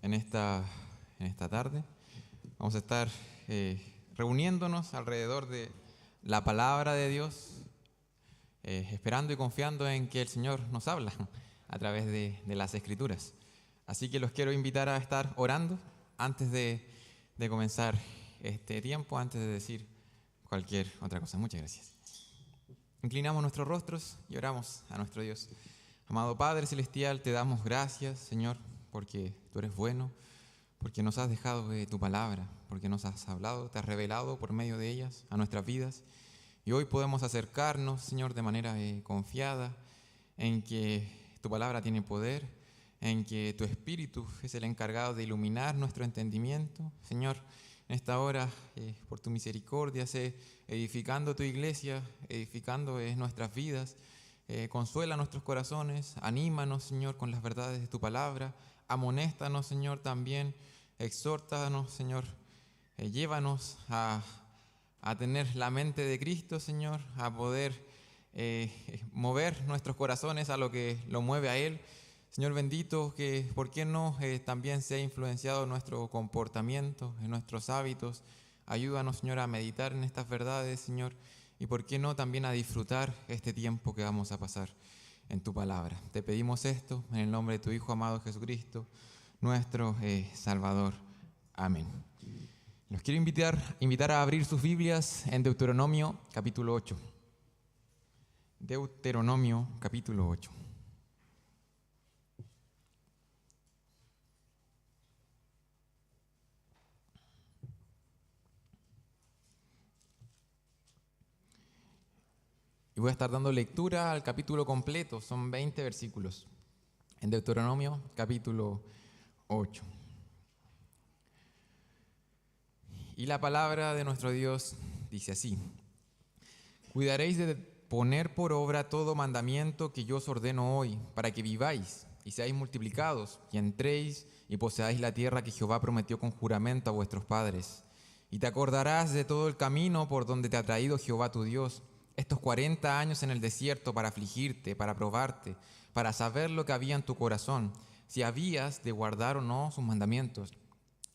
en esta tarde. Vamos a estar reuniéndonos alrededor de la palabra de Dios, esperando y confiando en que el Señor nos habla a través de las Escrituras. Así que los quiero invitar a estar orando antes de comenzar este tiempo, antes de decir cualquier otra cosa. Muchas gracias. Inclinamos nuestros rostros y oramos a nuestro Dios. Amado Padre Celestial, te damos gracias, Señor, porque tú eres bueno, porque nos has dejado tu palabra, porque nos has hablado, te has revelado por medio de ellas a nuestras vidas. Y hoy podemos acercarnos, Señor, de manera confiada en que tu palabra tiene poder, en que tu Espíritu es el encargado de iluminar nuestro entendimiento. Señor, en esta hora, por tu misericordia, sé edificando tu iglesia, edificando nuestras vidas. Consuela nuestros corazones, anímanos, Señor, con las verdades de tu palabra. Amonéstanos, Señor, también. Exhórtanos, Señor. Llévanos a tener la mente de Cristo, Señor, a poder mover nuestros corazones a lo que lo mueve a Él. Señor bendito, que por qué no también sea influenciado nuestro comportamiento, en nuestros hábitos. Ayúdanos, Señor, a meditar en estas verdades, Señor, y por qué no también a disfrutar este tiempo que vamos a pasar en tu palabra. Te pedimos esto en el nombre de tu Hijo amado Jesucristo, nuestro Salvador. Amén. Los quiero invitar a abrir sus Biblias en Deuteronomio capítulo 8. Deuteronomio capítulo 8. Y voy a estar dando lectura al capítulo completo, son 20 versículos, en Deuteronomio capítulo 8. Y la palabra de nuestro Dios dice así: cuidaréis de poner por obra todo mandamiento que yo os ordeno hoy, para que viváis y seáis multiplicados, y entréis y poseáis la tierra que Jehová prometió con juramento a vuestros padres. Y te acordarás de todo el camino por donde te ha traído Jehová tu Dios, estos 40 años en el desierto, para afligirte, para probarte, para saber lo que había en tu corazón, si habías de guardar o no sus mandamientos.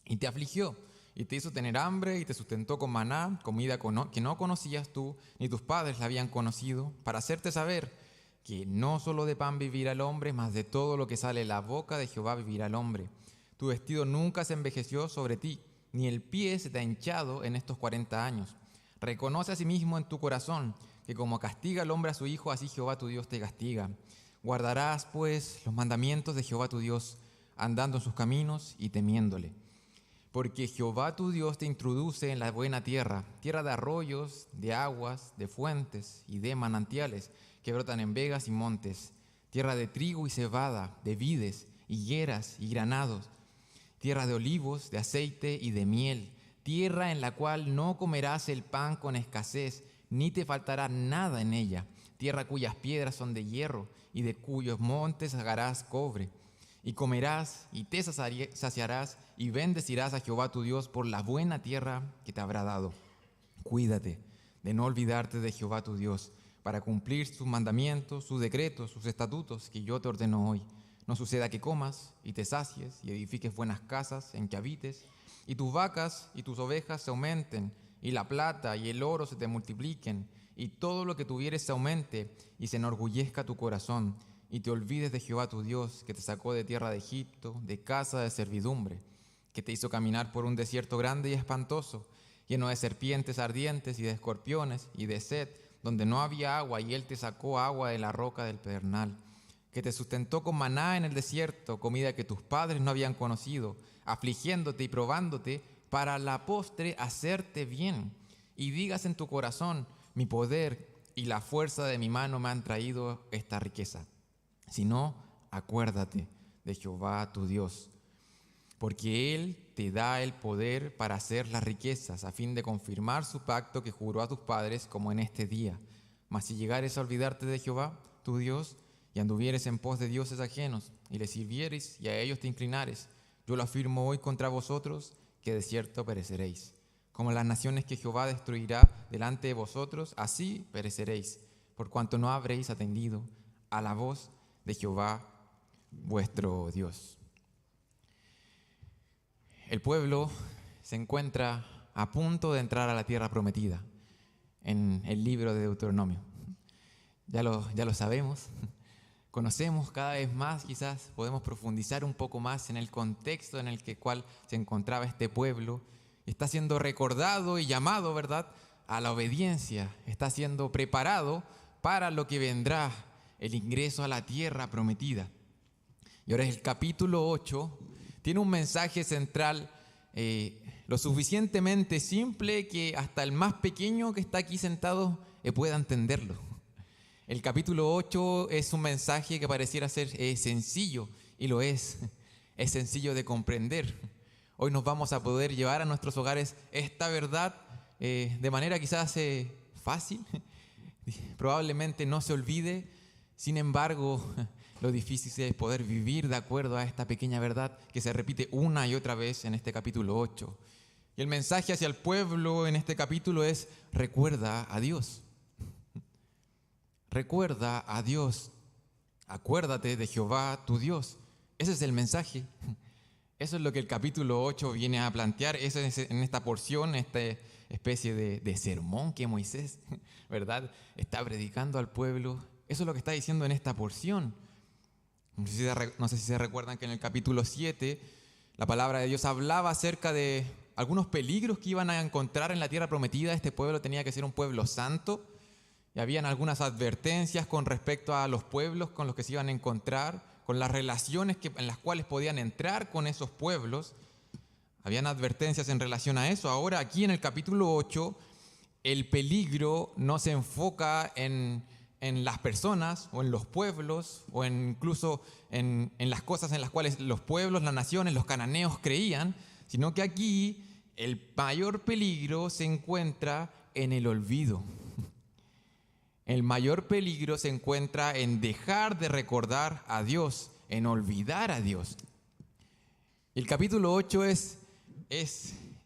Y te afligió, y te hizo tener hambre, y te sustentó con maná, comida que no conocías tú, ni tus padres la habían conocido, para hacerte saber que no solo de pan vivirá el hombre, mas de todo lo que sale de la boca de Jehová vivirá el hombre. Tu vestido nunca se envejeció sobre ti, ni el pie se te ha hinchado en estos 40 años. Reconoce asimismo en tu corazón que como castiga el hombre a su hijo, así Jehová tu Dios te castiga. Guardarás, pues, los mandamientos de Jehová tu Dios, andando en sus caminos y temiéndole. Porque Jehová tu Dios te introduce en la buena tierra, tierra de arroyos, de aguas, de fuentes y de manantiales que brotan en vegas y montes, tierra de trigo y cebada, de vides, higueras y granados, tierra de olivos, de aceite y de miel, tierra en la cual no comerás el pan con escasez, ni te faltará nada en ella, tierra cuyas piedras son de hierro y de cuyos montes sacarás cobre. Y comerás y te saciarás y bendecirás a Jehová tu Dios por la buena tierra que te habrá dado. Cuídate de no olvidarte de Jehová tu Dios, para cumplir sus mandamientos, sus decretos, sus estatutos que yo te ordeno hoy. No suceda que comas y te sacies y edifiques buenas casas en que habites, y tus vacas y tus ovejas se aumenten, y la plata y el oro se te multipliquen, y todo lo que tuvieres se aumente, y se enorgullezca tu corazón, y te olvides de Jehová tu Dios, que te sacó de tierra de Egipto, de casa de servidumbre, que te hizo caminar por un desierto grande y espantoso, lleno de serpientes ardientes y de escorpiones y de sed, donde no había agua, y Él te sacó agua de la roca del pedernal, que te sustentó con maná en el desierto, comida que tus padres no habían conocido, afligiéndote y probándote, para la postre hacerte bien. Y digas en tu corazón: mi poder y la fuerza de mi mano me han traído esta riqueza. Si no, acuérdate de Jehová tu Dios, porque Él te da el poder para hacer las riquezas, a fin de confirmar su pacto que juró a tus padres, como en este día. Mas si llegares a olvidarte de Jehová tu Dios, y anduvieres en pos de dioses ajenos, y les sirvieres y a ellos te inclinares, yo lo afirmo hoy contra vosotros, que de cierto pereceréis. Como las naciones que Jehová destruirá delante de vosotros, así pereceréis, por cuanto no habréis atendido a la voz de Jehová vuestro Dios. el pueblo se encuentra a punto de entrar a la tierra prometida en el libro de Deuteronomio. Ya lo sabemos, conocemos cada vez más, quizás podemos profundizar un poco más en el contexto en el cual se encontraba este pueblo. Está siendo recordado y llamado, ¿verdad?, a la obediencia. Está siendo preparado para lo que vendrá, el ingreso a la tierra prometida. Y ahora el capítulo 8 tiene un mensaje central lo suficientemente simple que hasta el más pequeño que está aquí sentado pueda entenderlo. El capítulo 8 es un mensaje que pareciera ser sencillo, y lo es sencillo de comprender. Hoy nos vamos a poder llevar a nuestros hogares esta verdad de manera quizás fácil, probablemente no se olvide. Sin embargo, lo difícil es poder vivir de acuerdo a esta pequeña verdad que se repite una y otra vez en este capítulo 8. Y el mensaje hacia el pueblo en este capítulo es: recuerda a Dios. Recuerda a Dios. Acuérdate de Jehová tu Dios. Ese es el mensaje. Eso es lo que el capítulo 8 viene a plantear. Eso es en esta porción, esta especie de sermón que Moisés, ¿verdad?, está predicando al pueblo. Eso es lo que está diciendo en esta porción. No sé si se recuerdan que en el capítulo 7 la palabra de Dios hablaba acerca de algunos peligros que iban a encontrar en la tierra prometida. Este pueblo tenía que ser un pueblo santo, y habían algunas advertencias con respecto a los pueblos con los que se iban a encontrar, con las relaciones en las cuales podían entrar con esos pueblos. Habían advertencias en relación a eso. Ahora aquí en el capítulo 8 el peligro no se enfoca en las personas o en los pueblos o incluso en las cosas en las cuales los pueblos, las naciones, los cananeos creían, sino que aquí el mayor peligro se encuentra en el olvido. El mayor peligro se encuentra en dejar de recordar a Dios, en olvidar a Dios. El capítulo 8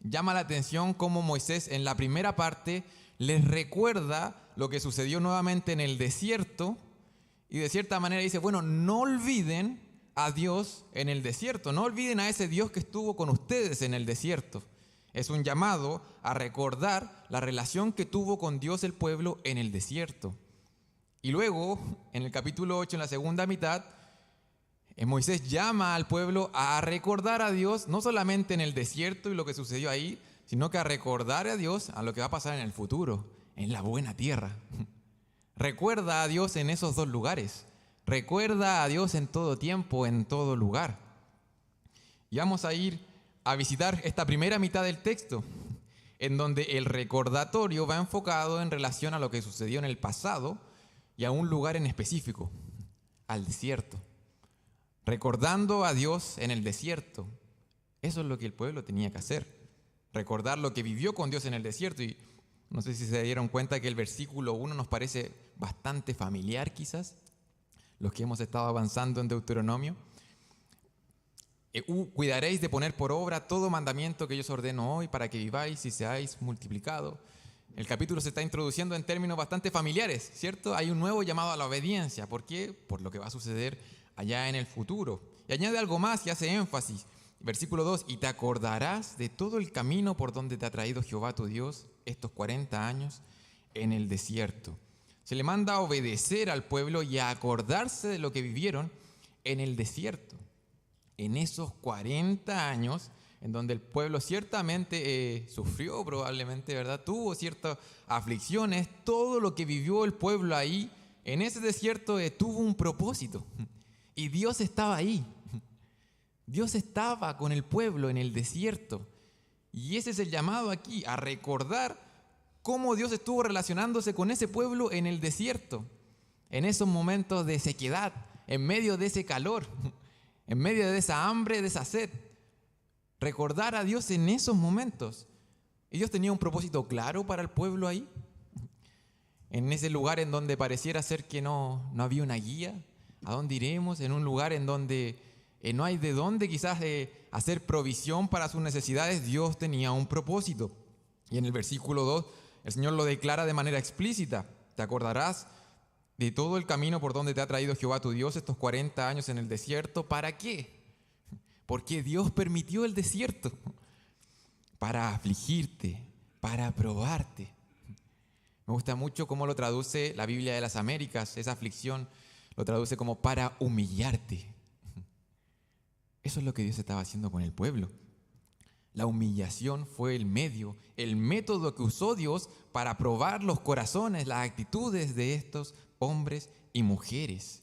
llama la atención cómo Moisés en la primera parte les recuerda lo que sucedió nuevamente en el desierto, y de cierta manera dice: bueno, no olviden a Dios en el desierto, no olviden a ese Dios que estuvo con ustedes en el desierto. Es un llamado a recordar la relación que tuvo con Dios el pueblo en el desierto. Y luego, en el capítulo 8, en la segunda mitad, Moisés llama al pueblo a recordar a Dios, no solamente en el desierto y lo que sucedió ahí, sino que a recordar a Dios a lo que va a pasar en el futuro, en la buena tierra. Recuerda a Dios en esos dos lugares. Recuerda a Dios en todo tiempo, en todo lugar. Y vamos a ir a visitar esta primera mitad del texto, en donde el recordatorio va enfocado en relación a lo que sucedió en el pasado y a un lugar en específico, al desierto. Recordando a Dios en el desierto. Eso es lo que el pueblo tenía que hacer. Recordar lo que vivió con Dios en el desierto. Y no sé si se dieron cuenta que el versículo 1 nos parece bastante familiar, quizás, los que hemos estado avanzando en Deuteronomio. Cuidaréis de poner por obra todo mandamiento que yo os ordeno hoy, para que viváis y seáis multiplicados. El capítulo se está introduciendo en términos bastante familiares, ¿cierto? Hay un nuevo llamado a la obediencia. ¿Por qué? Por lo que va a suceder allá en el futuro. Y añade algo más y hace énfasis. Versículo 2: y te acordarás de todo el camino por donde te ha traído Jehová tu Dios estos 40 años en el desierto. Se le manda a obedecer al pueblo y a acordarse de lo que vivieron en el desierto. En esos 40 años en donde el pueblo ciertamente sufrió probablemente, ¿verdad? Tuvo ciertas aflicciones. Todo lo que vivió el pueblo ahí, en ese desierto, tuvo un propósito. Y Dios estaba ahí. Dios estaba con el pueblo en el desierto. Y ese es el llamado aquí, a recordar cómo Dios estuvo relacionándose con ese pueblo en el desierto, en esos momentos de sequedad, en medio de ese calor, en medio de esa hambre, de esa sed. Recordar a Dios en esos momentos. ¿Y Dios tenía un propósito claro para el pueblo ahí? En ese lugar en donde pareciera ser que no había una guía. ¿A dónde iremos? En un lugar en donde no hay de dónde quizás hacer provisión para sus necesidades. Dios tenía un propósito. Y en el versículo 2 el Señor lo declara de manera explícita: te acordarás de todo el camino por donde te ha traído Jehová tu Dios estos 40 años en el desierto. ¿Para qué? Porque Dios permitió el desierto. para afligirte, para probarte. Me gusta mucho cómo lo traduce la Biblia de las Américas. Esa aflicción lo traduce como para humillarte. Eso es lo que Dios estaba haciendo con el pueblo. La humillación fue el medio, el método que usó Dios para probar los corazones, las actitudes de estos hombres y mujeres.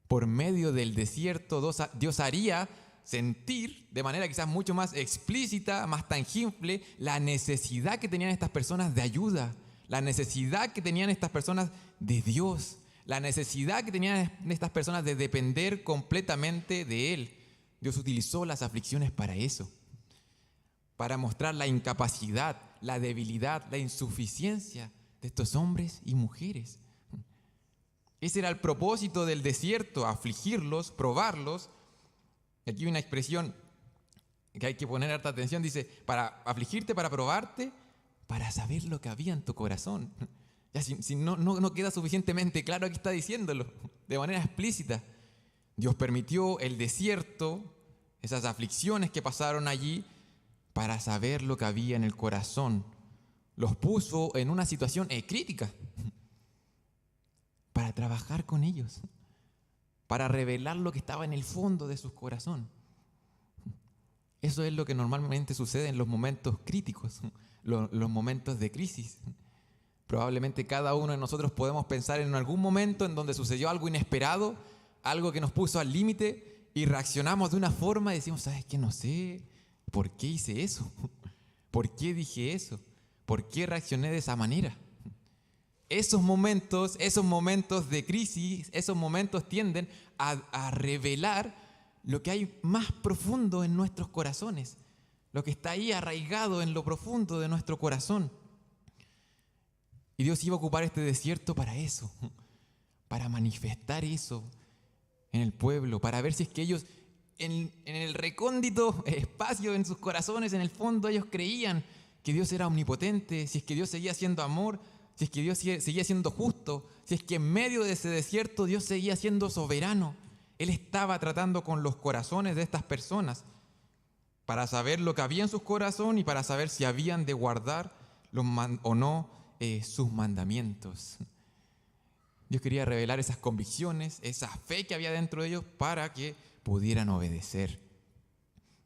Por medio del desierto, Dios haría sentir de manera quizás mucho más explícita, más tangible, la necesidad que tenían estas personas de ayuda, la necesidad que tenían estas personas de Dios, la necesidad que tenían estas personas de depender completamente de Él. Dios utilizó las aflicciones para eso, para mostrar la incapacidad, la debilidad, la insuficiencia de estos hombres y mujeres. Ese era el propósito del desierto, afligirlos, probarlos. Aquí hay una expresión que hay que poner harta atención, dice, para afligirte, para probarte, para saber lo que había en tu corazón. Ya si no queda suficientemente claro, aquí está diciéndolo de manera explícita. Dios permitió el desierto, esas aflicciones que pasaron allí, para saber lo que había en el corazón. Los puso en una situación crítica, para trabajar con ellos, para revelar lo que estaba en el fondo de su corazón. Eso es lo que normalmente sucede en los momentos críticos, los momentos de crisis. Probablemente cada uno de nosotros podemos pensar en algún momento en donde sucedió algo inesperado, algo que nos puso al límite y reaccionamos de una forma y decimos, ¿sabes qué? No sé, ¿por qué hice eso? ¿Por qué dije eso? ¿Por qué reaccioné de esa manera? Esos momentos de crisis, esos momentos tienden a revelar lo que hay más profundo en nuestros corazones, lo que está ahí arraigado en lo profundo de nuestro corazón. Y Dios iba a ocupar este desierto para eso, para manifestar eso en el pueblo, para ver si es que ellos en el recóndito espacio en sus corazones, en el fondo ellos creían que Dios era omnipotente, si es que Dios seguía siendo amor, si es que Dios seguía siendo justo, si es que en medio de ese desierto Dios seguía siendo soberano. Él estaba tratando con los corazones de estas personas para saber lo que había en sus corazones y para saber si habían de guardar o no sus mandamientos. Dios quería revelar esas convicciones, esa fe que había dentro de ellos para que pudieran obedecer.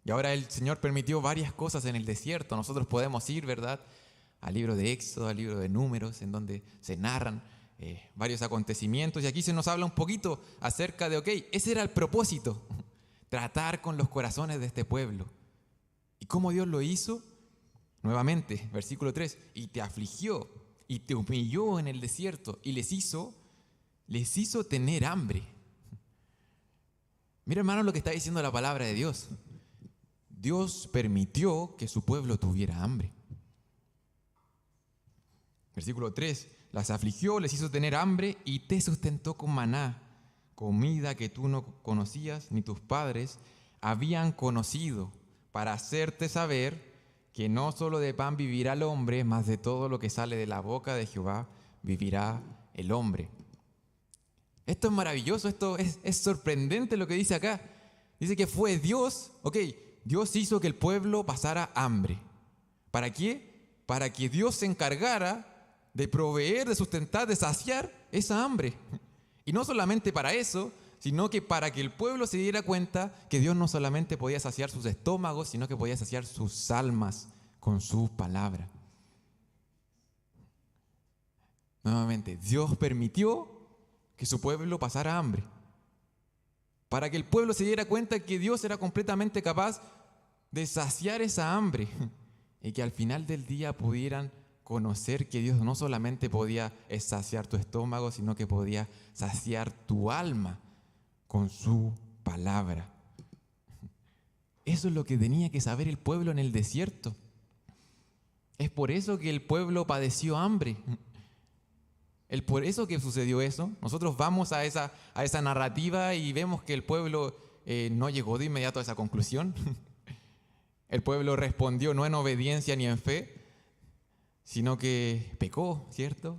Y ahora el Señor permitió varias cosas en el desierto. Nosotros podemos ir, ¿verdad?, al libro de Éxodo, al libro de Números, en donde se narran varios acontecimientos. Y aquí se nos habla un poquito acerca de, ese era el propósito, tratar con los corazones de este pueblo. ¿Y cómo Dios lo hizo? Nuevamente, versículo 3, y te afligió y te humilló en el desierto y les hizo tener hambre. Mira, hermano, lo que está diciendo la palabra de Dios. Dios permitió que su pueblo tuviera hambre. Versículo 3, las afligió, les hizo tener hambre y te sustentó con maná, comida que tú no conocías ni tus padres habían conocido, para hacerte saber que no solo de pan vivirá el hombre, mas de todo lo que sale de la boca de Jehová vivirá el hombre. Esto es maravilloso, esto es sorprendente lo que dice acá. Dice que fue Dios, Dios hizo que el pueblo pasara hambre. ¿Para qué? Para que Dios se encargara de proveer, de sustentar, de saciar esa hambre. Y no solamente para eso, sino que para que el pueblo se diera cuenta que Dios no solamente podía saciar sus estómagos, sino que podía saciar sus almas con su palabra. Nuevamente, Dios permitió que su pueblo pasara hambre, para que el pueblo se diera cuenta que Dios era completamente capaz de saciar esa hambre y que al final del día pudieran conocer que Dios no solamente podía saciar tu estómago, sino que podía saciar tu alma con su palabra. Eso es lo que tenía que saber el pueblo en el desierto. Es por eso que el pueblo padeció hambre. Es por eso que sucedió eso. Nosotros vamos a esa narrativa y vemos que el pueblo no llegó de inmediato a esa conclusión. El pueblo respondió no en obediencia ni en fe, sino que pecó, ¿cierto?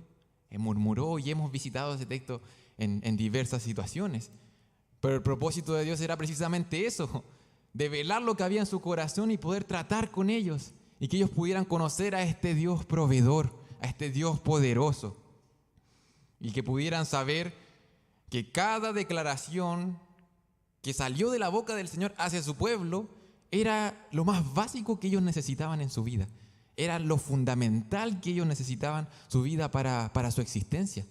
Murmuró, y hemos visitado ese texto en diversas situaciones. Pero el propósito de Dios era precisamente eso, de velar lo que había en su corazón y poder tratar con ellos y que ellos pudieran conocer a este Dios proveedor, a este Dios poderoso, y que pudieran saber que cada declaración que salió de la boca del Señor hacia su pueblo era lo más básico que ellos necesitaban en su vida. Era lo fundamental que ellos necesitaban su vida para su existencia.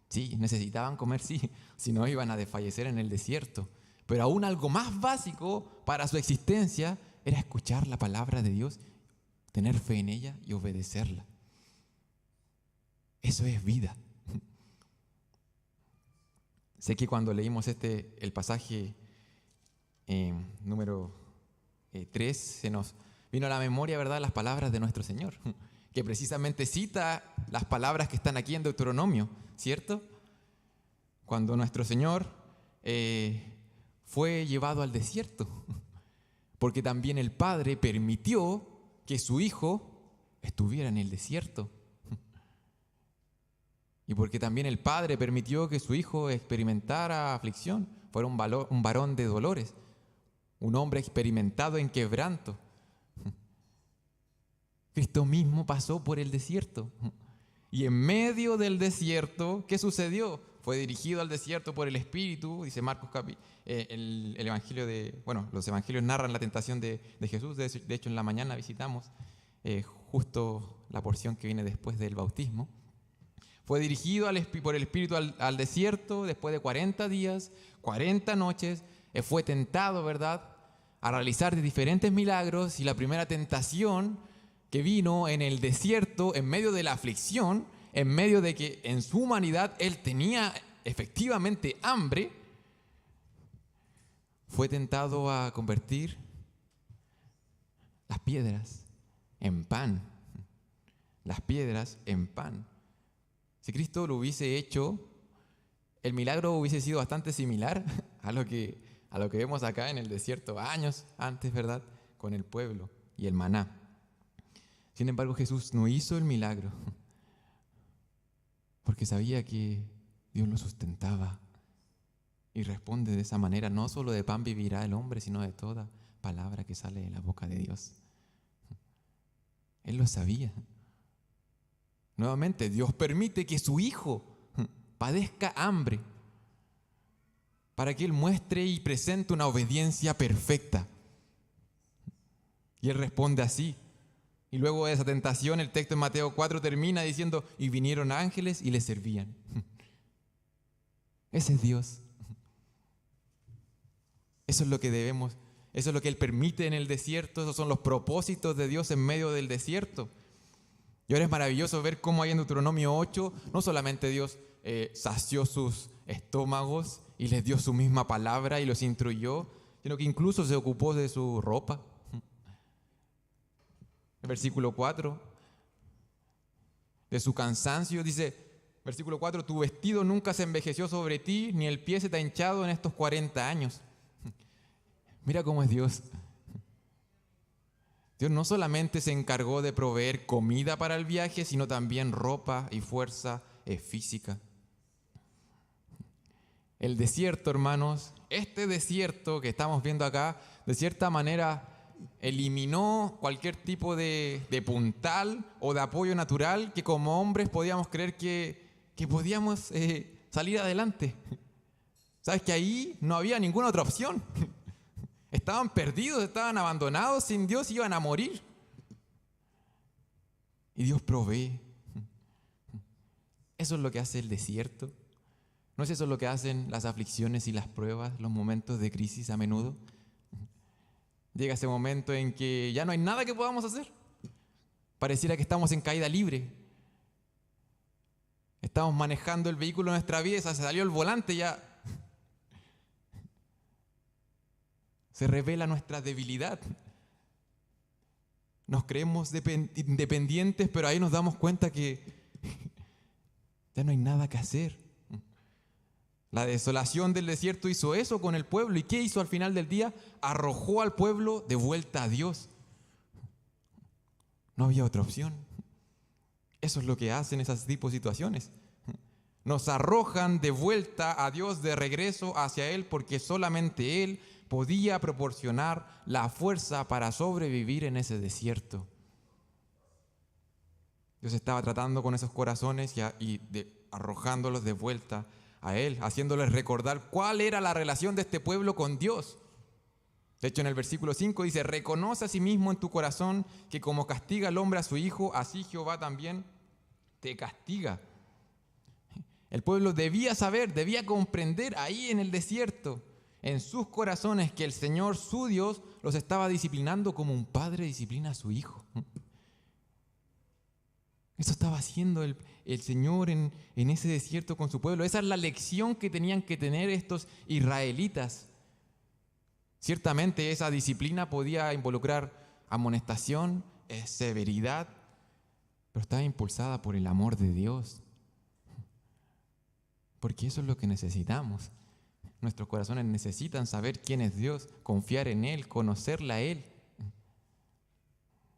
Sí, necesitaban comer, sí, si no iban a desfallecer en el desierto. Pero aún algo más básico para su existencia era escuchar la palabra de Dios, tener fe en ella y obedecerla. Eso es vida. Sé que cuando leímos el pasaje número 3, se nos vino a la memoria, ¿verdad?, las palabras de nuestro Señor, que precisamente cita las palabras que están aquí en Deuteronomio, ¿cierto? Cuando nuestro Señor fue llevado al desierto, porque también el Padre permitió que su Hijo estuviera en el desierto. Y porque también el Padre permitió que su Hijo experimentara aflicción, fuera un varón de dolores, un hombre experimentado en quebranto. Cristo mismo pasó por el desierto. Y en medio del desierto, ¿qué sucedió? Fue dirigido al desierto por el Espíritu, dice Marcos, el evangelio los evangelios narran la tentación de Jesús. De hecho, en la mañana visitamos justo la porción que viene después del bautismo. Fue dirigido por el Espíritu al desierto después de 40 días, 40 noches. Fue tentado, ¿verdad?, a realizar diferentes milagros. Y la primera tentación que vino en el desierto, en medio de la aflicción, en medio de que en su humanidad Él tenía efectivamente hambre, fue tentado a convertir las piedras en pan. Las piedras en pan. Si Cristo lo hubiese hecho, el milagro hubiese sido bastante similar a lo que vemos acá en el desierto años antes, ¿verdad?, con el pueblo y el maná. Sin embargo, Jesús no hizo el milagro porque sabía que Dios lo sustentaba. Y responde de esa manera: no solo de pan vivirá el hombre, sino de toda palabra que sale de la boca de Dios. Él lo sabía. Nuevamente, Dios permite que su Hijo padezca hambre para que Él muestre y presente una obediencia perfecta. Y Él responde así. Y luego de esa tentación, el texto en Mateo 4 termina diciendo: y vinieron ángeles y le servían. Ese es Dios. Eso es lo que debemos, eso es lo que Él permite en el desierto. Esos son los propósitos de Dios en medio del desierto. Y ahora es maravilloso ver cómo ahí en Deuteronomio 8, no solamente Dios sació sus estómagos y les dio su misma palabra y los instruyó, sino que incluso se ocupó de su ropa. El versículo 4, de su cansancio, dice, versículo 4, tu vestido nunca se envejeció sobre ti, ni el pie se te ha hinchado en estos 40 años. Mira cómo es Dios. Dios no solamente se encargó de proveer comida para el viaje, sino también ropa y fuerza física. El desierto, hermanos, este desierto que estamos viendo acá, de cierta manera eliminó cualquier tipo de puntal o de apoyo natural que como hombres podíamos creer que podíamos salir adelante. ¿Sabes que ahí no había ninguna otra opción? Estaban perdidos, estaban abandonados, sin Dios iban a morir. Y Dios provee. Eso es lo que hace el desierto. ¿No es eso lo que hacen las aflicciones y las pruebas, los momentos de crisis a menudo? Llega ese momento en que ya no hay nada que podamos hacer. Pareciera que estamos en caída libre. Estamos manejando el vehículo de nuestra vida, se salió el volante, ya se revela nuestra debilidad. Nos creemos independientes, pero ahí nos damos cuenta que ya no hay nada que hacer. La desolación del desierto hizo eso con el pueblo. ¿Y qué hizo al final del día? Arrojó al pueblo de vuelta a Dios. No había otra opción. Eso es lo que hacen esas tipos de situaciones. Nos arrojan de vuelta a Dios, de regreso hacia Él, porque solamente Él podía proporcionar la fuerza para sobrevivir en ese desierto. Dios estaba tratando con esos corazones arrojándolos de vuelta a Él, haciéndoles recordar cuál era la relación de este pueblo con Dios. De hecho, en el versículo 5 dice: reconoce a sí mismo en tu corazón que como castiga el hombre a su hijo, así Jehová también te castiga. El pueblo debía saber, debía comprender ahí en el desierto, en sus corazones, que el Señor, su Dios, los estaba disciplinando como un padre disciplina a su hijo. Eso estaba haciendo el Señor en ese desierto con su pueblo. Esa es la lección que tenían que tener estos israelitas. Ciertamente esa disciplina podía involucrar amonestación, severidad, pero estaba impulsada por el amor de Dios. Porque eso es lo que necesitamos. Nuestros corazones necesitan saber quién es Dios, confiar en Él, conocerle a Él.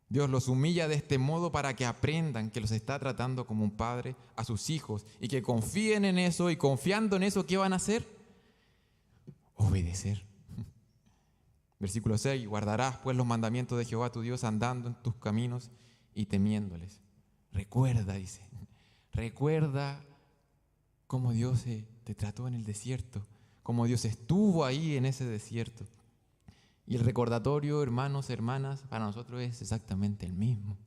Dios los humilla de este modo para que aprendan que los está tratando como un padre a sus hijos y que confíen en eso, y confiando en eso, ¿qué van a hacer? Obedecer. Versículo 6: guardarás pues los mandamientos de Jehová tu Dios andando en tus caminos y temiéndoles. Recuerda, dice, recuerda cómo Dios te trató en el desierto, cómo Dios estuvo ahí en ese desierto. Y el recordatorio, hermanos, hermanas, para nosotros es exactamente el mismo.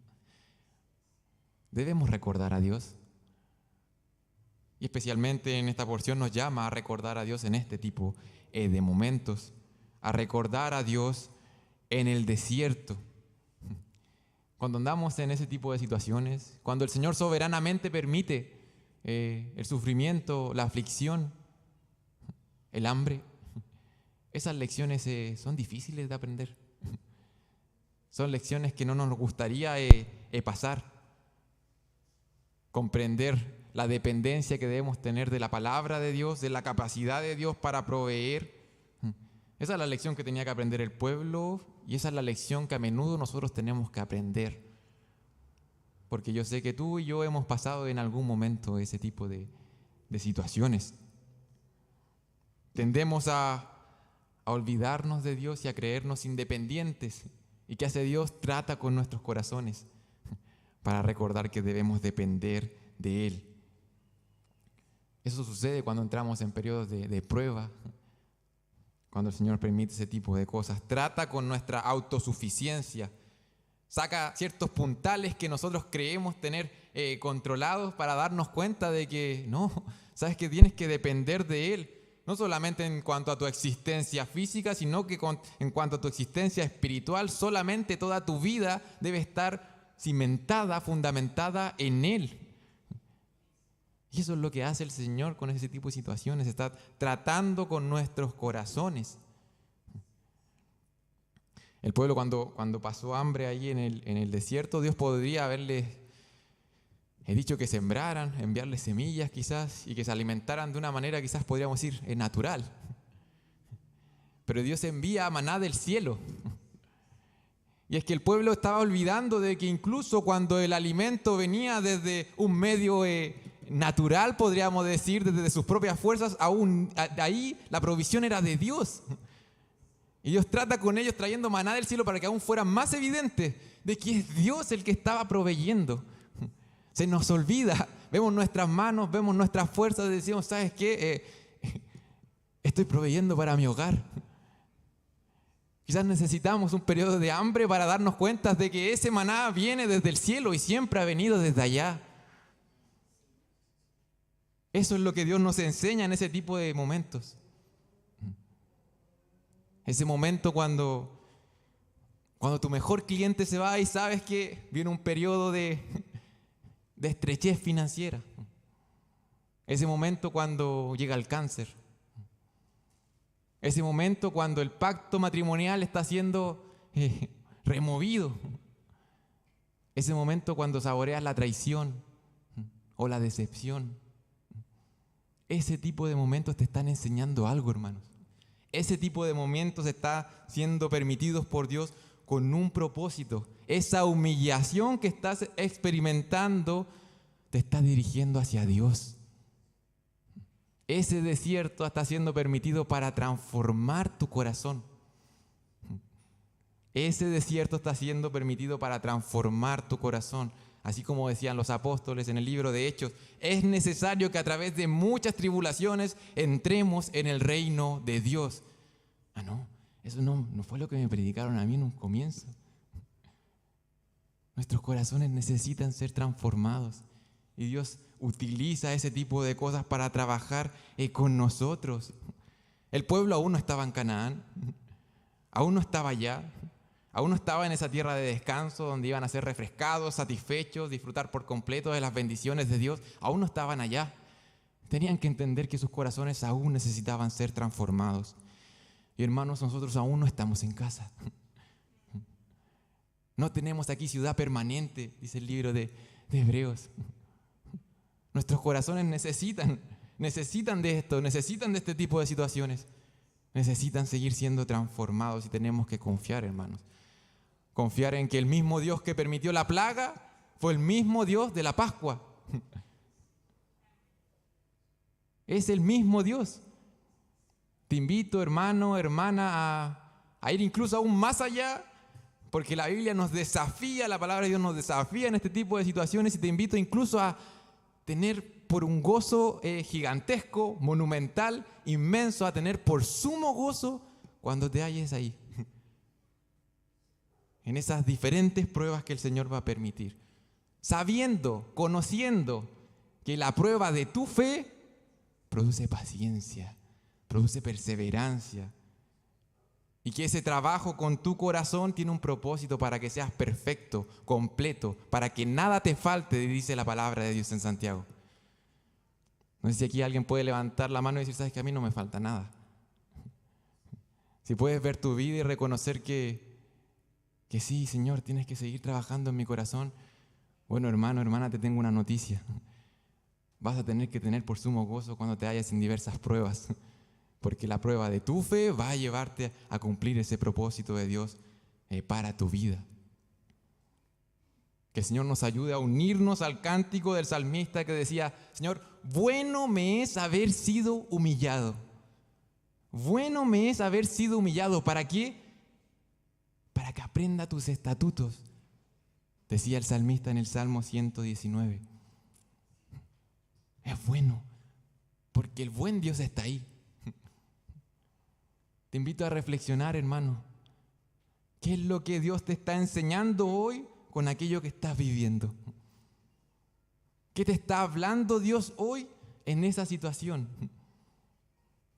Debemos recordar a Dios. Y especialmente en esta porción nos llama a recordar a Dios en este tipo de momentos. A recordar a Dios en el desierto. Cuando andamos en ese tipo de situaciones, cuando el Señor soberanamente permite el sufrimiento, la aflicción, el hambre, esas lecciones son difíciles de aprender. Son lecciones que no nos gustaría pasar. Comprender la dependencia que debemos tener de la palabra de Dios, de la capacidad de Dios para proveer. Esa es la lección que tenía que aprender el pueblo, y esa es la lección que a menudo nosotros tenemos que aprender. Porque yo sé que tú y yo hemos pasado en algún momento ese tipo de situaciones. Tendemos a olvidarnos de Dios y a creernos independientes. ¿Y qué hace Dios? Trata con nuestros corazones para recordar que debemos depender de Él. Eso sucede cuando entramos en periodos de prueba, cuando el Señor permite ese tipo de cosas. Trata con nuestra autosuficiencia. Saca ciertos puntales que nosotros creemos tener controlados para darnos cuenta de que no, sabes que tienes que depender de Él. No solamente en cuanto a tu existencia física, sino que en cuanto a tu existencia espiritual. Solamente toda tu vida debe estar cimentada, fundamentada en Él. Y eso es lo que hace el Señor con ese tipo de situaciones. Está tratando con nuestros corazones. El pueblo cuando pasó hambre ahí en el desierto, Dios podría haberles dicho que sembraran, enviarles semillas quizás, y que se alimentaran de una manera quizás podríamos decir natural. Pero Dios envía maná del cielo. Y es que el pueblo estaba olvidando de que incluso cuando el alimento venía desde un medio natural, podríamos decir, desde sus propias fuerzas, aún ahí la provisión era de Dios. Y Dios trata con ellos trayendo maná del cielo para que aún fuera más evidente de que es Dios el que estaba proveyendo. Se nos olvida, vemos nuestras manos, vemos nuestras fuerzas y decimos, ¿sabes qué? Estoy proveyendo para mi hogar. Quizás necesitamos un periodo de hambre para darnos cuenta de que ese maná viene desde el cielo y siempre ha venido desde allá. Eso es lo que Dios nos enseña en ese tipo de momentos. Ese momento cuando tu mejor cliente se va y sabes que viene un periodo de estrechez financiera. Ese momento cuando llega el cáncer. Ese momento cuando el pacto matrimonial está siendo removido. Ese momento cuando saboreas la traición o la decepción. Ese tipo de momentos te están enseñando algo, hermanos. Ese tipo de momentos está siendo permitidos por Dios con un propósito. Esa humillación que estás experimentando te está dirigiendo hacia Dios. Ese desierto está siendo permitido para transformar tu corazón. Ese desierto está siendo permitido para transformar tu corazón, Así como decían los apóstoles en el libro de Hechos, es necesario que a través de muchas tribulaciones entremos en el reino de Dios. No, eso no fue lo que me predicaron a mí en un comienzo. Nuestros corazones necesitan ser transformados y Dios utiliza ese tipo de cosas para trabajar con nosotros. El pueblo aún no estaba en Canaán, aún no estaba allá, aún no estaba en esa tierra de descanso donde iban a ser refrescados, satisfechos, disfrutar por completo de las bendiciones de Dios. Aún no estaban allá. Tenían que entender que sus corazones aún necesitaban ser transformados. Y hermanos, nosotros aún no estamos en casa. No tenemos aquí ciudad permanente, dice el libro de Hebreos. Nuestros corazones necesitan de esto, necesitan de este tipo de situaciones. Necesitan seguir siendo transformados y tenemos que confiar, hermanos. Confiar en que el mismo Dios que permitió la plaga fue el mismo Dios de la Pascua. Es el mismo Dios. Te invito, hermano, hermana, a ir incluso aún más allá, porque la Biblia nos desafía, la palabra de Dios nos desafía en este tipo de situaciones, y te invito incluso a tener por un gozo gigantesco, monumental, inmenso, a tener por sumo gozo cuando te halles ahí, en esas diferentes pruebas que el Señor va a permitir, sabiendo, conociendo que la prueba de tu fe produce paciencia, produce perseverancia, y que ese trabajo con tu corazón tiene un propósito para que seas perfecto, completo, para que nada te falte, dice la palabra de Dios en Santiago. No sé si aquí alguien puede levantar la mano y decir, sabes que a mí no me falta nada. Si puedes ver tu vida y reconocer que sí, Señor, tienes que seguir trabajando en mi corazón. Bueno, hermano, hermana, te tengo una noticia. Vas a tener que tener por sumo gozo cuando te halles en diversas pruebas, porque la prueba de tu fe va a llevarte a cumplir ese propósito de Dios para tu vida. Que el Señor nos ayude a unirnos al cántico del salmista que decía, Señor, bueno me es haber sido humillado. Bueno me es haber sido humillado. ¿Para qué? Para que aprenda tus estatutos, decía el salmista en el Salmo 119. Es bueno, porque el buen Dios está ahí. Te invito a reflexionar, hermano. ¿Qué es lo que Dios te está enseñando hoy con aquello que estás viviendo? ¿Qué te está hablando Dios hoy en esa situación?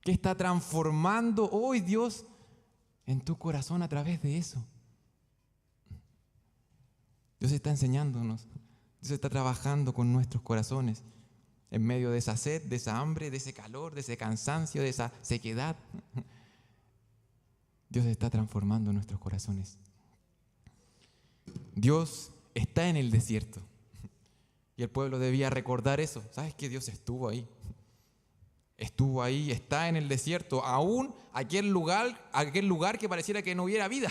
¿Qué está transformando hoy Dios en tu corazón a través de eso? Dios está enseñándonos, Dios está trabajando con nuestros corazones en medio de esa sed, de esa hambre, de ese calor, de ese cansancio, de esa sequedad. Dios está transformando nuestros corazones. Dios está en el desierto y el pueblo debía recordar eso. ¿Sabes que Dios estuvo ahí? Estuvo ahí, está en el desierto, aún aquel lugar que pareciera que no hubiera vida.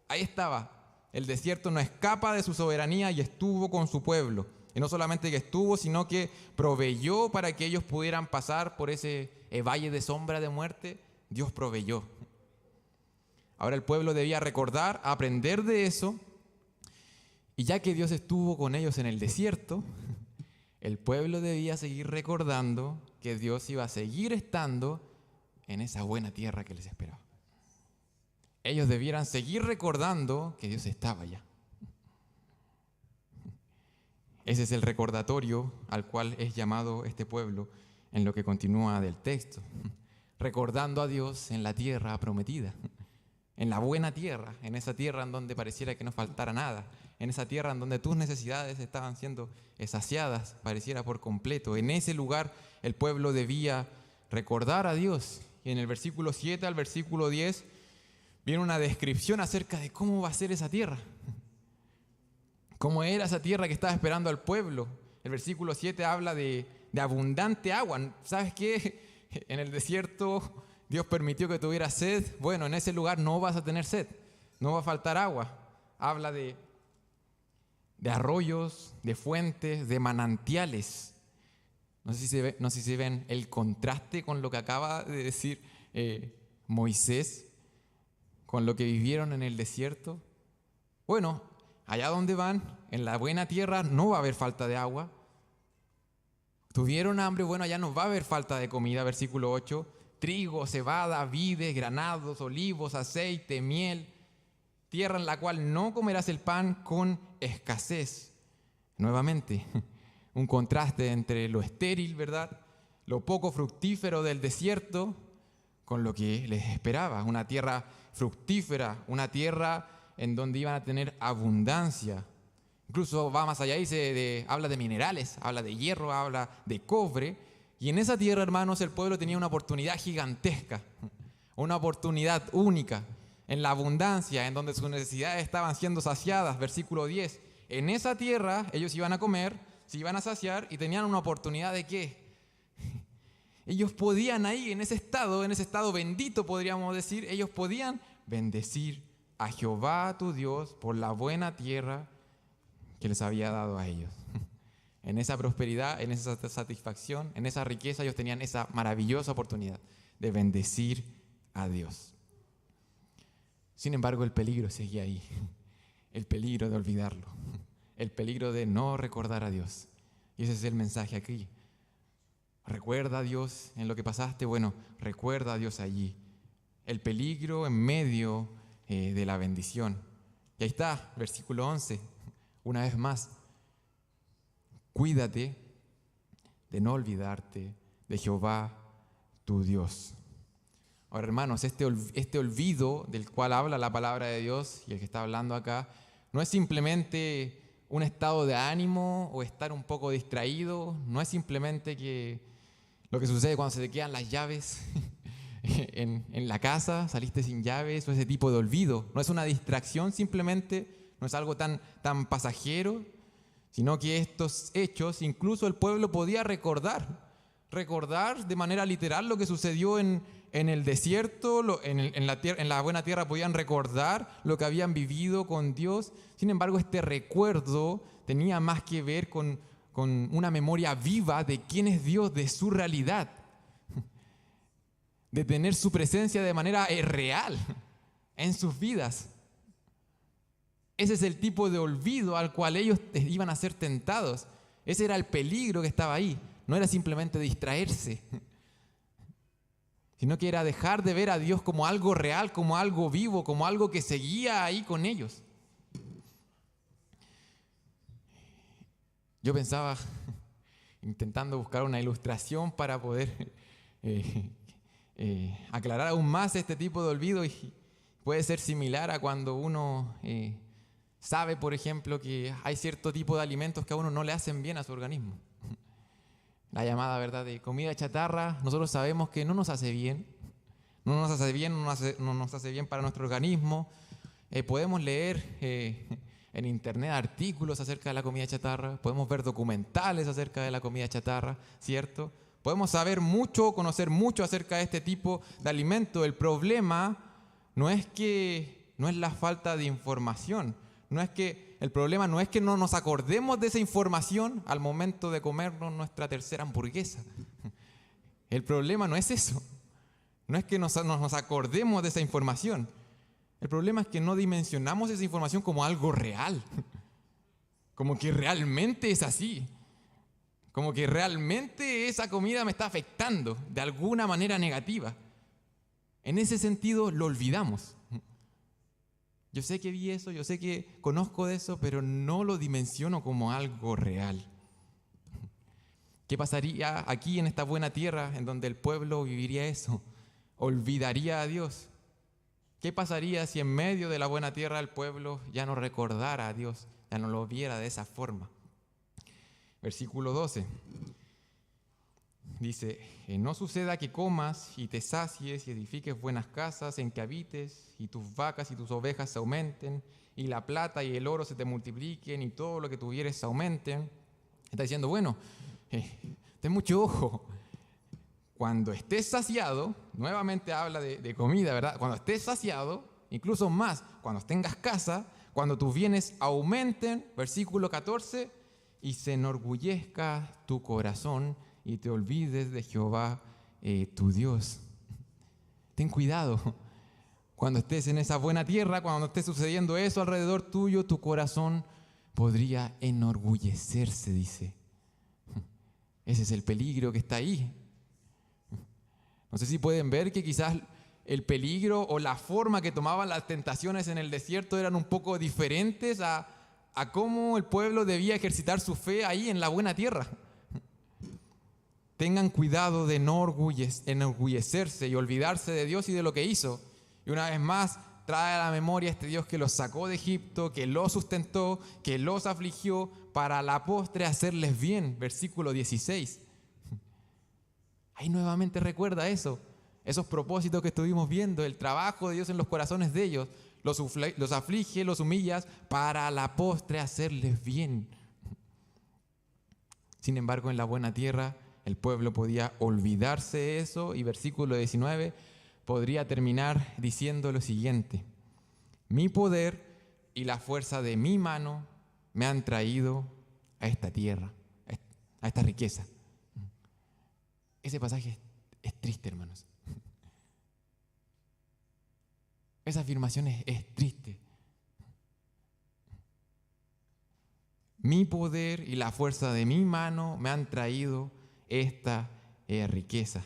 Ahí estaba. El desierto no escapa de su soberanía y estuvo con su pueblo. Y no solamente que estuvo, sino que proveyó para que ellos pudieran pasar por ese valle de sombra de muerte. Dios proveyó. Ahora el pueblo debía recordar, aprender de eso. Y ya que Dios estuvo con ellos en el desierto, el pueblo debía seguir recordando que Dios iba a seguir estando en esa buena tierra que les esperaba. Ellos debieran seguir recordando que Dios estaba allá. Ese es el recordatorio al cual es llamado este pueblo en lo que continúa del texto. Recordando a Dios en la tierra prometida, en la buena tierra, en esa tierra en donde pareciera que no faltara nada, en esa tierra en donde tus necesidades estaban siendo saciadas, pareciera por completo. En ese lugar el pueblo debía recordar a Dios. Y en el versículo 7 al versículo 10 viene una descripción acerca de cómo va a ser esa tierra. Cómo era esa tierra que estaba esperando al pueblo. El versículo 7 habla de abundante agua. ¿Sabes qué? En el desierto Dios permitió que tuvieras sed. Bueno, en ese lugar no vas a tener sed, no va a faltar agua. Habla de arroyos, de fuentes, de manantiales. No sé si ven el contraste con lo que acaba de decir Moisés, con lo que vivieron en el desierto. Bueno, allá donde van, en la buena tierra, no va a haber falta de agua. Tuvieron hambre, bueno, allá no va a haber falta de comida, versículo 8. Trigo, cebada, vides, granados, olivos, aceite, miel. Tierra en la cual no comerás el pan con escasez. Nuevamente, un contraste entre lo estéril, ¿verdad?, lo poco fructífero del desierto con lo que les esperaba. Una tierra fructífera, una tierra en donde iban a tener abundancia. Incluso va más allá y habla de minerales, habla de hierro, habla de cobre. Y en esa tierra, hermanos, el pueblo tenía una oportunidad gigantesca, una oportunidad única, en la abundancia, en donde sus necesidades estaban siendo saciadas. Versículo 10. En esa tierra ellos iban a comer, se iban a saciar y tenían una oportunidad ¿de qué? Ellos podían ahí, en ese estado bendito, podríamos decir, ellos podían bendecir a Jehová tu Dios por la buena tierra que les había dado a ellos. En esa prosperidad, en esa satisfacción, en esa riqueza, ellos tenían esa maravillosa oportunidad de bendecir a Dios. Sin embargo, el peligro seguía ahí, el peligro de olvidarlo, el peligro de no recordar a Dios. Y ese es el mensaje aquí. ¿Recuerda a Dios en lo que pasaste? Bueno, recuerda a Dios allí. El peligro en medio de la bendición. Y ahí está, versículo 11, una vez más. Cuídate de no olvidarte de Jehová tu Dios. Ahora, hermanos, este olvido del cual habla la palabra de Dios y el que está hablando acá, no es simplemente un estado de ánimo o estar un poco distraído, no es simplemente que lo que sucede cuando se te quedan las llaves en la casa, saliste sin llaves, o ese tipo de olvido. No es una distracción simplemente, no es algo tan pasajero, sino que estos hechos incluso el pueblo podía recordar de manera literal lo que sucedió en el desierto, en la buena tierra podían recordar lo que habían vivido con Dios. Sin embargo, este recuerdo tenía más que ver con una memoria viva de quién es Dios, de su realidad, de tener su presencia de manera real en sus vidas. Ese es el tipo de olvido al cual ellos iban a ser tentados. Ese era el peligro que estaba ahí. No era simplemente distraerse, sino que era dejar de ver a Dios como algo real, como algo vivo, como algo que seguía ahí con ellos. Yo pensaba, intentando buscar una ilustración para poder aclarar aún más este tipo de olvido, y puede ser similar a cuando uno sabe, por ejemplo, que hay cierto tipo de alimentos que a uno no le hacen bien a su organismo. La llamada, ¿verdad?, de comida chatarra, nosotros sabemos que no nos hace bien, no nos hace bien para nuestro organismo. Podemos leer en internet artículos acerca de la comida chatarra, podemos ver documentales acerca de la comida chatarra, ¿cierto? Podemos saber mucho, conocer mucho acerca de este tipo de alimento. El problema no es la falta de información, el problema no es que no nos acordemos de esa información al momento de comernos nuestra tercera hamburguesa. El problema no es eso. No es que nos acordemos de esa información. El problema es que no dimensionamos esa información como algo real. Como que realmente es así. Como que realmente esa comida me está afectando de alguna manera negativa. En ese sentido lo olvidamos. Yo sé que vi eso, yo sé que conozco de eso, pero no lo dimensiono como algo real. ¿Qué pasaría aquí en esta buena tierra en donde el pueblo viviría eso? ¿Olvidaría a Dios? ¿Qué pasaría si en medio de la buena tierra el pueblo ya no recordara a Dios, ya no lo viera de esa forma? Versículo 12. Dice, no suceda que comas y te sacies y edifiques buenas casas en que habites y tus vacas y tus ovejas se aumenten y la plata y el oro se te multipliquen y todo lo que tuvieres aumenten. Está diciendo, bueno, ten mucho ojo. Cuando estés saciado, nuevamente habla de comida, ¿verdad? Cuando estés saciado, incluso más, cuando tengas casa, cuando tus bienes aumenten, versículo 14, y se enorgullezca tu corazón y te olvides de Jehová tu Dios. Ten cuidado, Cuando estés en esa buena tierra, cuando esté sucediendo eso alrededor tuyo, tu corazón podría enorgullecerse, dice. Ese es el peligro que está ahí. No sé si pueden ver que quizás el peligro o la forma que tomaban las tentaciones en el desierto eran un poco diferentes a cómo el pueblo debía ejercitar su fe ahí en la buena tierra. Tengan cuidado de no enorgullecerse y olvidarse de Dios y de lo que hizo. Y una vez más, trae a la memoria este Dios que los sacó de Egipto, que los sustentó, que los afligió, para a la postre hacerles bien. Versículo 16. Ahí nuevamente recuerda eso, esos propósitos que estuvimos viendo, el trabajo de Dios en los corazones de ellos. Los aflige, los humilla, para a la postre hacerles bien. Sin embargo, en la buena tierra, el pueblo podía olvidarse de eso, y versículo 19 podría terminar diciendo lo siguiente: mi poder y la fuerza de mi mano me han traído a esta tierra, a esta riqueza. Ese pasaje es triste, hermanos. Esa afirmación es triste. Mi poder y la fuerza de mi mano me han traído esta riqueza.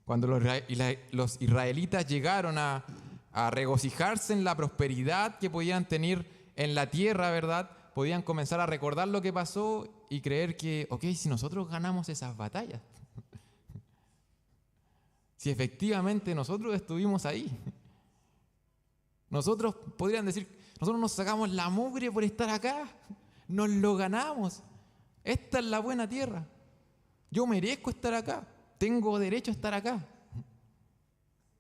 Cuando los israelitas llegaron a regocijarse en la prosperidad que podían tener en la tierra, ¿verdad? Podían comenzar a recordar lo que pasó y creer que, si nosotros ganamos esas batallas, si efectivamente nosotros estuvimos ahí, nosotros podrían decir, nosotros nos sacamos la mugre por estar acá, nos lo ganamos, esta es la buena tierra, yo merezco estar acá, tengo derecho a estar acá.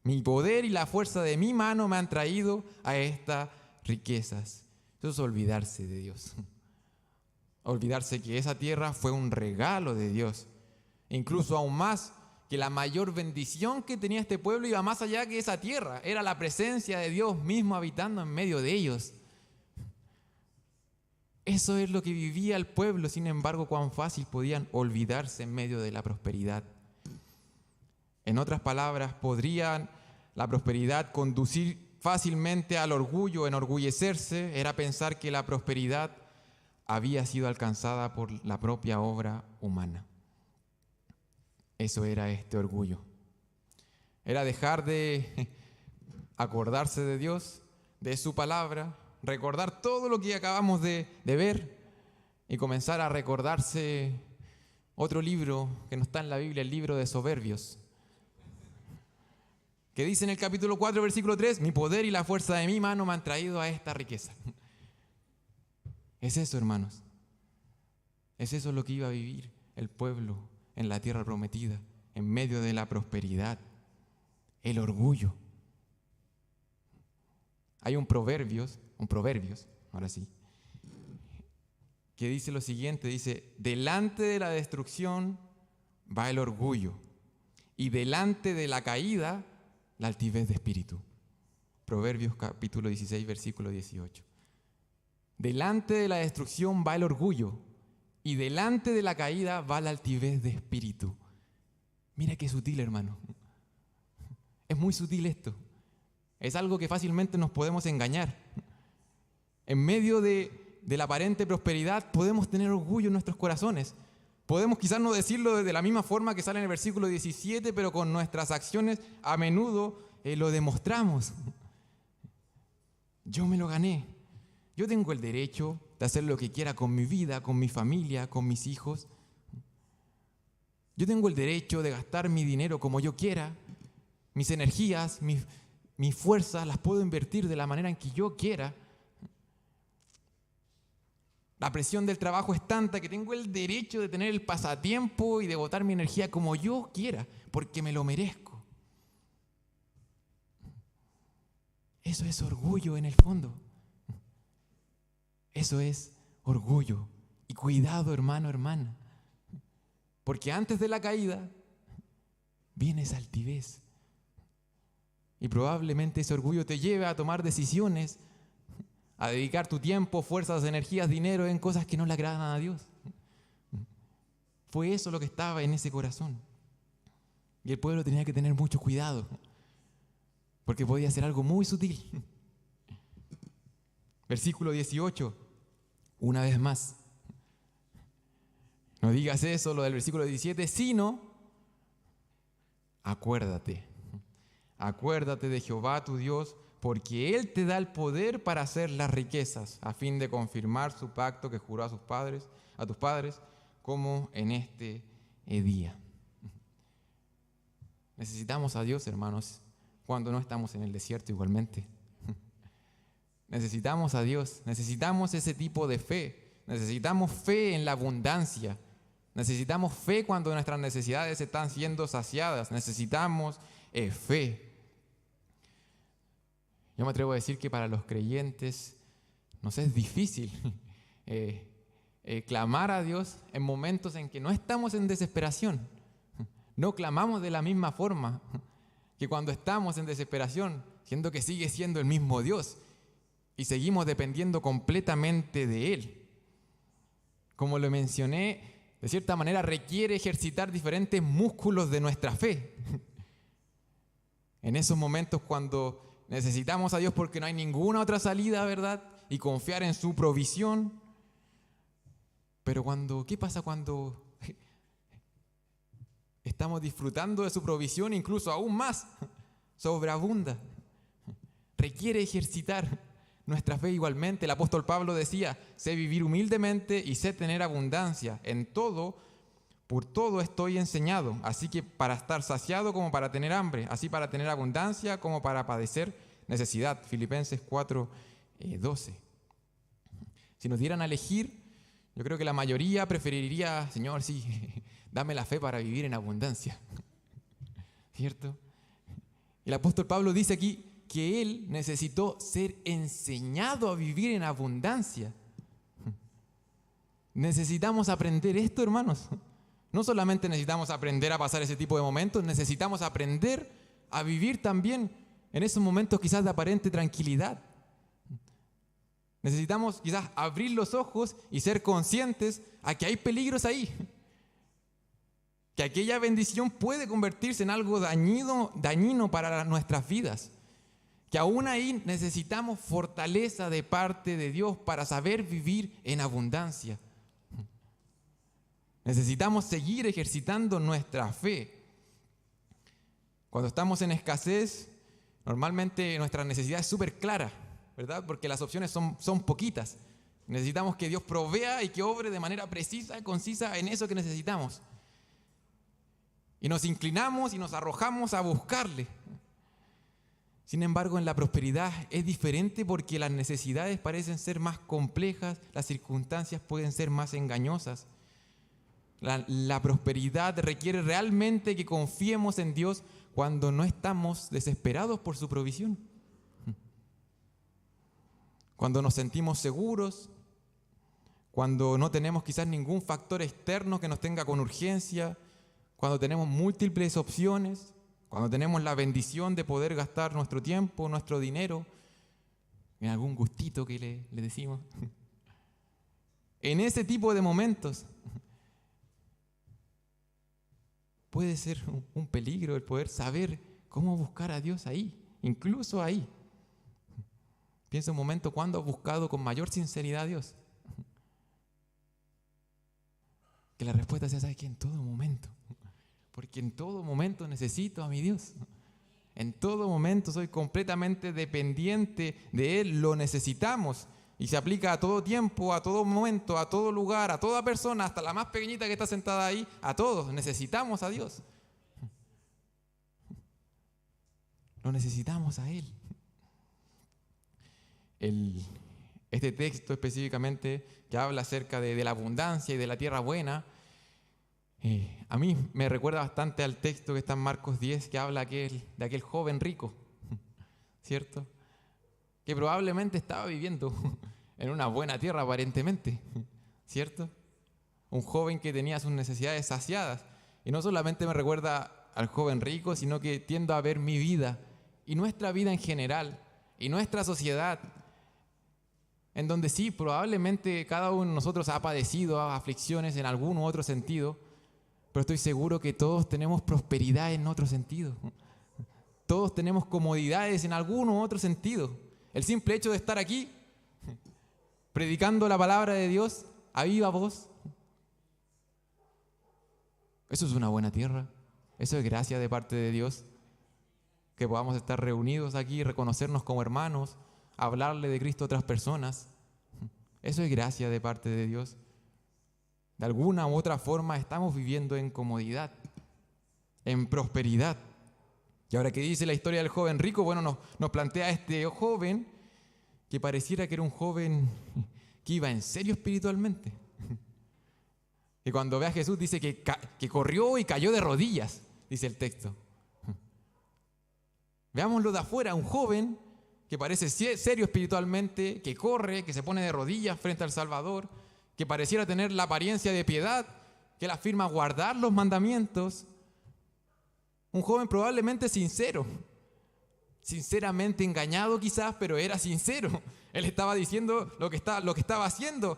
Mi poder y la fuerza de mi mano me han traído a estas riquezas. Eso es olvidarse de Dios. Olvidarse que esa tierra fue un regalo de Dios. Incluso aún más, que la mayor bendición que tenía este pueblo iba más allá que esa tierra. Era la presencia de Dios mismo habitando en medio de ellos. Eso es lo que vivía el pueblo. Sin embargo, cuán fácil podían olvidarse en medio de la prosperidad. En otras palabras, ¿podría la prosperidad conducir fácilmente al orgullo, enorgullecerse? Era pensar que la prosperidad había sido alcanzada por la propia obra humana. Eso era este orgullo. Era dejar de acordarse de Dios, de su palabra, recordar todo lo que acabamos de ver y comenzar a recordarse otro libro que no está en la Biblia, el libro de Soberbios, que dice en el capítulo 4, versículo 3, mi poder y la fuerza de mi mano me han traído a esta riqueza. Es eso, hermanos. Es eso lo que iba a vivir el pueblo en la tierra prometida, en medio de la prosperidad, el orgullo. Hay un proverbios, ahora sí, que dice lo siguiente, dice, delante de la destrucción va el orgullo, y delante de la caída, la altivez de espíritu. Proverbios capítulo 16, versículo 18. Delante de la destrucción va el orgullo, y delante de la caída va la altivez de espíritu. Mira qué sutil, hermano. Es muy sutil esto. Es algo que fácilmente nos podemos engañar. En medio de la aparente prosperidad podemos tener orgullo en nuestros corazones. Podemos quizás no decirlo de la misma forma que sale en el versículo 17, pero con nuestras acciones a menudo lo demostramos. Yo me lo gané. Yo tengo el derecho de hacer lo que quiera con mi vida, con mi familia, con mis hijos. Yo tengo el derecho de gastar mi dinero como yo quiera. Mis energías, mis fuerzas las puedo invertir de la manera en que yo quiera. La presión del trabajo es tanta que tengo el derecho de tener el pasatiempo y de botar mi energía como yo quiera, porque me lo merezco. Eso es orgullo en el fondo. Eso es orgullo. Y cuidado, hermano, hermana, porque antes de la caída viene esa altivez. Y probablemente ese orgullo te lleve a tomar decisiones, a dedicar tu tiempo, fuerzas, energías, dinero en cosas que no le agradan a Dios. Fue eso lo que estaba en ese corazón. Y el pueblo tenía que tener mucho cuidado, porque podía ser algo muy sutil. Versículo 18, una vez más. No digas eso, lo del versículo 17, sino acuérdate de Jehová tu Dios, porque Él te da el poder para hacer las riquezas, a fin de confirmar su pacto que juró a tus padres, como en este día. Necesitamos a Dios, hermanos, cuando no estamos en el desierto igualmente. Necesitamos a Dios, necesitamos ese tipo de fe, necesitamos fe en la abundancia, necesitamos fe cuando nuestras necesidades están siendo saciadas, necesitamos fe. Yo me atrevo a decir que para los creyentes nos es difícil clamar a Dios en momentos en que no estamos en desesperación. No clamamos de la misma forma que cuando estamos en desesperación, siendo que sigue siendo el mismo Dios y seguimos dependiendo completamente de Él. Como lo mencioné, de cierta manera requiere ejercitar diferentes músculos de nuestra fe. En esos momentos cuando necesitamos a Dios porque no hay ninguna otra salida, ¿verdad? Y confiar en su provisión. Pero ¿qué pasa cuando estamos disfrutando de su provisión incluso aún más? Sobreabunda. Requiere ejercitar nuestra fe igualmente. El apóstol Pablo decía, sé vivir humildemente y sé tener abundancia. Por todo estoy enseñado, así que para estar saciado como para tener hambre, así para tener abundancia como para padecer necesidad. Filipenses 4:12. Si nos dieran a elegir, yo creo que la mayoría preferiría, Señor, sí, dame la fe para vivir en abundancia. ¿Cierto? El apóstol Pablo dice aquí que él necesitó ser enseñado a vivir en abundancia. Necesitamos aprender esto, hermanos. No solamente necesitamos aprender a pasar ese tipo de momentos, necesitamos aprender a vivir también en esos momentos quizás de aparente tranquilidad. Necesitamos quizás abrir los ojos y ser conscientes a que hay peligros ahí. Que aquella bendición puede convertirse en algo dañino para nuestras vidas. Que aún ahí necesitamos fortaleza de parte de Dios para saber vivir en abundancia. Necesitamos seguir ejercitando nuestra fe. Cuando estamos en escasez, normalmente nuestra necesidad es súper clara, ¿verdad? Porque las opciones son poquitas. Necesitamos que Dios provea y que obre de manera precisa y concisa en eso que necesitamos. Y nos inclinamos y nos arrojamos a buscarle. Sin embargo, en la prosperidad es diferente porque las necesidades parecen ser más complejas, las circunstancias pueden ser más engañosas. La prosperidad requiere realmente que confiemos en Dios cuando no estamos desesperados por su provisión. Cuando nos sentimos seguros, cuando no tenemos quizás ningún factor externo que nos tenga con urgencia, cuando tenemos múltiples opciones, cuando tenemos la bendición de poder gastar nuestro tiempo, nuestro dinero, en algún gustito que le decimos. En ese tipo de momentos puede ser un peligro el poder saber cómo buscar a Dios ahí, incluso ahí. Piensa un momento, ¿cuándo has buscado con mayor sinceridad a Dios? Que la respuesta sea, ¿sabes qué? En todo momento. Porque en todo momento necesito a mi Dios. En todo momento soy completamente dependiente de Él, lo necesitamos. Y se aplica a todo tiempo, a todo momento, a todo lugar, a toda persona, hasta la más pequeñita que está sentada ahí, a todos. Necesitamos a Dios. Lo necesitamos a Él. Este texto específicamente que habla acerca de la abundancia y de la tierra buena, a mí me recuerda bastante al texto que está en Marcos 10 que habla de aquel joven rico, ¿cierto? Que probablemente estaba viviendo en una buena tierra aparentemente, ¿cierto? Un joven que tenía sus necesidades saciadas. Y no solamente me recuerda al joven rico, sino que tiendo a ver mi vida y nuestra vida en general y nuestra sociedad, en donde sí, probablemente cada uno de nosotros ha padecido aflicciones en algún u otro sentido, pero estoy seguro que todos tenemos prosperidad en otro sentido. Todos tenemos comodidades en algún u otro sentido. El simple hecho de estar aquí, predicando la palabra de Dios a viva voz, eso es una buena tierra. Eso es gracia de parte de Dios. Que podamos estar reunidos aquí, reconocernos como hermanos, hablarle de Cristo a otras personas. Eso es gracia de parte de Dios. De alguna u otra forma estamos viviendo en comodidad, en prosperidad. Y ahora que dice la historia del joven rico, bueno, nos plantea a este joven que pareciera que era un joven que iba en serio espiritualmente. Y cuando ve a Jesús dice que corrió y cayó de rodillas, dice el texto. Veámoslo de afuera, un joven que parece serio espiritualmente, que corre, que se pone de rodillas frente al Salvador, que pareciera tener la apariencia de piedad, que él afirma guardar los mandamientos. Un joven probablemente sincero, sinceramente engañado quizás, pero era sincero. Él estaba diciendo lo que estaba haciendo.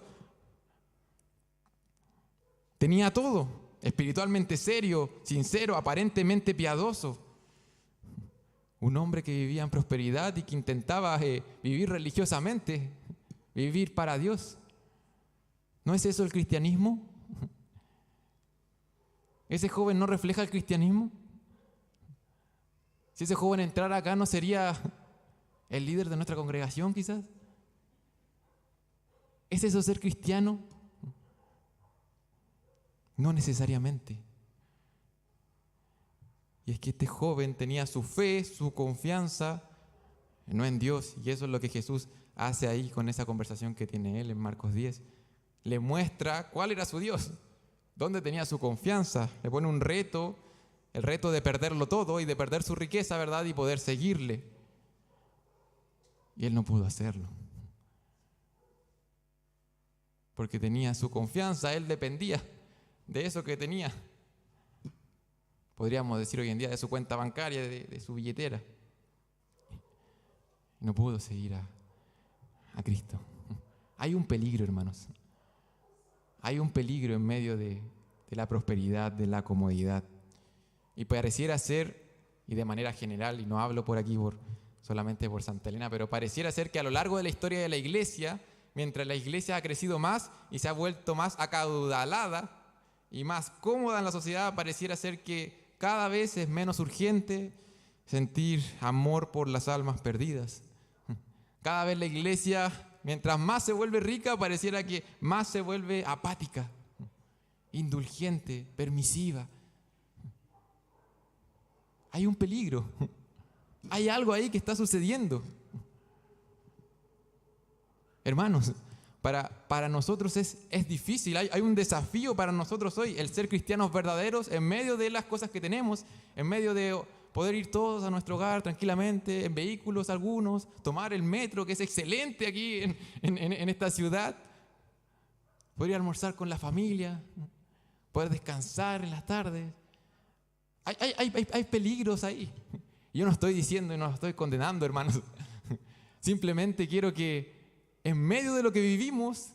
Tenía todo, espiritualmente serio, sincero, aparentemente piadoso. Un hombre que vivía en prosperidad y que intentaba vivir religiosamente, vivir para Dios. ¿No es eso el cristianismo? ¿Ese joven no refleja el cristianismo? Si ese joven entrara acá, ¿no sería el líder de nuestra congregación quizás? ¿Es eso ser cristiano? No necesariamente. Y es que este joven tenía su fe, su confianza, no en Dios. Y eso es lo que Jesús hace ahí con esa conversación que tiene él en Marcos 10. Le muestra cuál era su Dios, dónde tenía su confianza. Le pone un reto, el reto de perderlo todo y de perder su riqueza, ¿verdad? Y poder seguirle. Y él no pudo hacerlo. Porque tenía su confianza, él dependía de eso que tenía. Podríamos decir hoy en día de su cuenta bancaria, de su billetera. No pudo seguir a Cristo. Hay un peligro, hermanos. Hay un peligro en medio de la prosperidad, de la comodidad. Y pareciera ser, y de manera general, y no hablo por aquí solamente por Santa Elena, pero pareciera ser que a lo largo de la historia de la iglesia, mientras la iglesia ha crecido más y se ha vuelto más acaudalada y más cómoda en la sociedad, pareciera ser que cada vez es menos urgente sentir amor por las almas perdidas. Cada vez la iglesia, mientras más se vuelve rica, pareciera que más se vuelve apática, indulgente, permisiva. Hay un peligro. Hay algo ahí que está sucediendo. Hermanos, para nosotros es difícil, hay un desafío para nosotros hoy, el ser cristianos verdaderos en medio de las cosas que tenemos, en medio de poder ir todos a nuestro hogar tranquilamente, en vehículos algunos, tomar el metro, que es excelente aquí en esta ciudad, poder ir a almorzar con la familia, poder descansar en las tardes. Hay peligros ahí. Yo no estoy diciendo y no estoy condenando, hermanos. Simplemente quiero que en medio de lo que vivimos